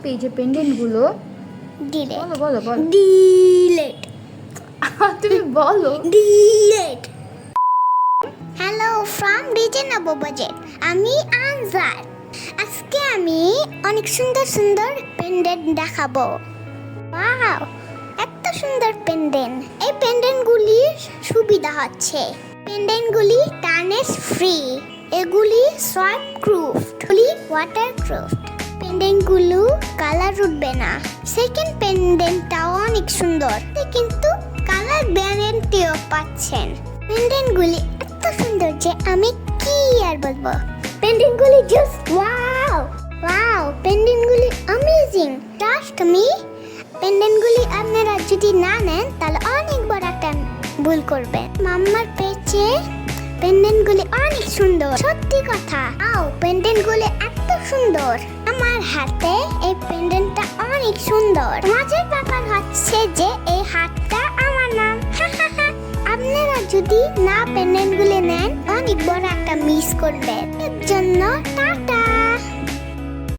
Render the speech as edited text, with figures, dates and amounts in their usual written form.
এই যে পেন্ডেন্টগুলো ডিলেট বলো বলো বলো ডিলেট তুমি বলো delete hello from reasonable budget আমি আনজার আজকে আমি অনেক সুন্দর সুন্দর পেন্ডেন্ট দেখাবো ওয়াও এত সুন্দর পেন্ডেন্ট এই পেন্ডেন্টগুলির সুবিধা হচ্ছে পেন্ডেন্টগুলি টার্নিশ ফ্রি এগুলি সোয়াইপ প্রুফড এগুলি ওয়াটারপ্রুফড পেন্ডেন্টগুলো কালার উঠবে না সেকেন্ড পেন্ডেন্টটাও অনেক সুন্দর কিন্তু কালার গ্যারান্টিও পাচ্ছেন পেন্ডেন্টগুলি এত সুন্দর যে আমি কি আর বলবো পেন্ডেন্টগুলি জাস্ট ওয়াও ওয়াও পেন্ডেন্টগুলি অ্যামেজিং ট্রাস্ট মি পেন্ডেন্টগুলি আপনারা যদি না নেন তাহলে অনেক বড় একটা ভুল করবেন মাম্মার পেজে পেন্ডেন্টগুলি অনেক সুন্দর সত্যি কথা পেন্ডেন্টগুলি এত সুন্দর আমার হাতে এই পেন্ডেন্টটা অনেক সুন্দর মজার ব্যাপার হচ্ছে যে এই হাতটা আমার নাম আপনারা যদি না পেন্ডেন্টগুলি নেন অনেক বড় একটা মিস করবেন এর জন্য